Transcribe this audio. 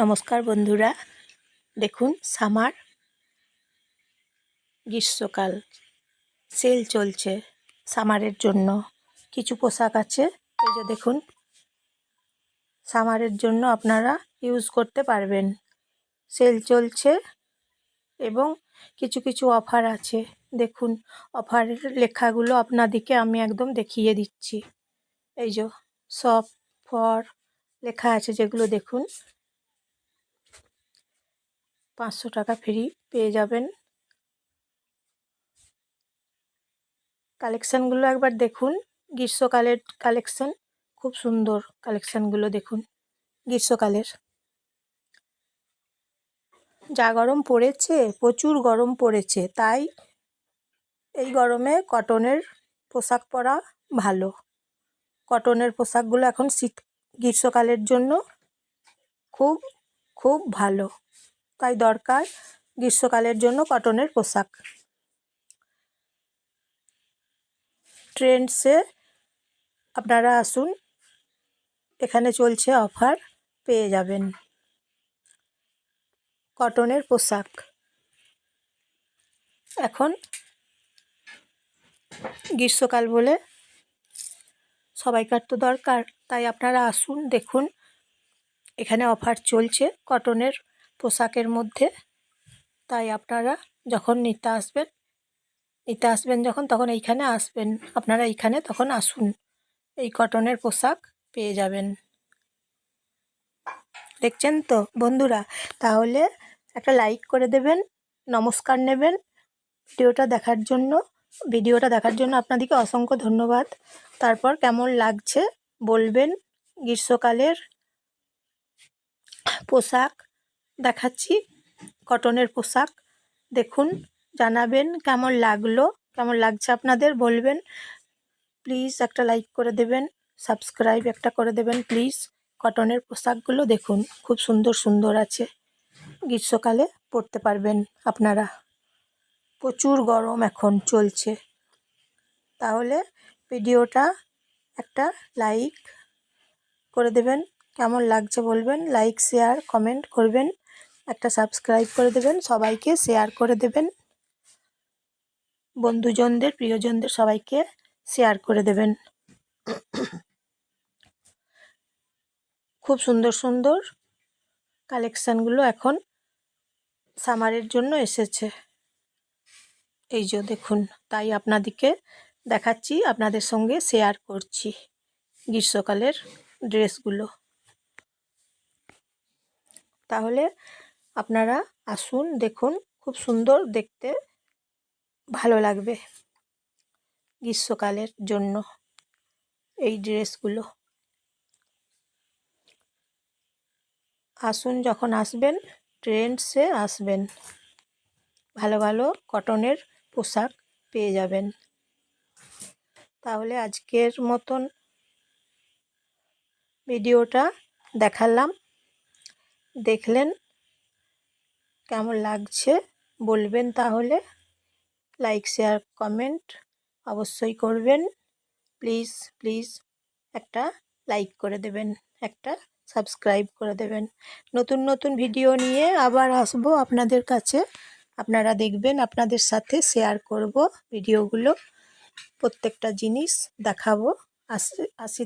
নমস্কার বন্ধুরা, দেখুন সামার গ্রীষ্মকাল সেল চলছে। সামারের জন্য কিছু পোশাক আছে, এই যে দেখুন সামারের জন্য আপনারা ইউজ করতে পারবেন। সেল চলছে এবং কিছু কিছু অফার আছে। দেখুন অফারের লেখাগুলো আপনাদেরকে আমি একদম দেখিয়ে দিচ্ছি। এই যে শপ ফর লেখা আছে, যেগুলো দেখুন 500 টাকা ফ্রি পেয়ে যাবেন। কালেকশানগুলো একবার দেখুন, গ্রীষ্মকালের কালেকশান, খুব সুন্দর কালেকশানগুলো দেখুন। গ্রীষ্মকালের যা গরম পড়েছে, প্রচুর গরম পড়েছে, তাই এই গরমে কটনের পোশাক পরা ভালো। কটনের পোশাকগুলো এখন গ্রীষ্মকালের জন্য খুব খুব ভালো, তাই দরকার গ্রীষ্মকালের জন্য কটনের পোশাক। ট্রেন্ডসে আপনারা আসুন, এখানে চলছে অফার, পেয়ে যাবেন কটনের পোশাক। এখন গ্রীষ্মকাল বলে সবাইকার তো দরকার, তাই আপনারা আসুন, দেখুন এখানে অফার চলছে কটনের পোশাকের মধ্যে। তাই আপনারা যখন নিতে আসবেন যখন, তখন এইখানে আসবেন, আপনারা এইখানে তখন আসুন, এই কটনের পোশাক পেয়ে যাবেন। দেখছেন তো বন্ধুরা, তাহলে একটা লাইক করে দেবেন, নমস্কার নেবেন। ভিডিওটা দেখার জন্য আপনাদেরকে অসংখ্য ধন্যবাদ। তারপর কেমন লাগছে বলবেন। গ্রীষ্মকালের পোশাক দেখাচ্ছি, কটনের পোশাক দেখুন, জানাবেন কেমন লাগছে আপনাদের, বলবেন। প্লিজ একটা লাইক করে দেবেন, সাবস্ক্রাইব একটা করে দেবেন প্লিজ। কটনের পোশাকগুলো দেখুন, খুব সুন্দর সুন্দর আছে, গ্রীষ্মকালে পরতে পারবেন আপনারা। প্রচুর গরম এখন চলছে, তাহলে ভিডিওটা একটা লাইক করে দেবেন, কেমন লাগছে বলবেন, লাইক শেয়ার কমেন্ট করবেন, একটা সাবস্ক্রাইব করে দেবেন, সবাইকে শেয়ার করে দেবেন, বন্ধুজনদের প্রিয়জনদের সবাইকে শেয়ার করে দেবেন। খুব সুন্দর সুন্দর কালেকশানগুলো এখন সামারের জন্য এসেছে, এই যে দেখুন, তাই আপনাদেরকে দেখাচ্ছি, আপনাদের সঙ্গে শেয়ার করছি গ্রীষ্মকালের ড্রেসগুলো। তাহলে আপনারা আসুন, দেখুন, খুব সুন্দর দেখতে, ভালো লাগবে গ্রীষ্মকালের জন্য এই ড্রেসগুলো। আসুন, যখন আসবেন ট্রেন্ডসে আসবেন, ভালো ভালো কটনের পোশাক পেয়ে যাবেন। তাহলে আজকের মতন ভিডিওটা দেখালাম, দেখলেন কেমন লাগছে বলবেন, তাহলে লাইক শেয়ার কমেন্ট অবশ্যই করবেন। প্লিজ প্লিজ একটা লাইক করে দেবেন, একটা সাবস্ক্রাইব করে দেবেন। নতুন নতুন ভিডিও নিয়ে আবার আসবো আপনাদের কাছে, আপনারা দেখবেন, আপনাদের সাথে শেয়ার করব ভিডিওগুলো, প্রত্যেকটা জিনিস দেখাবো। আসি।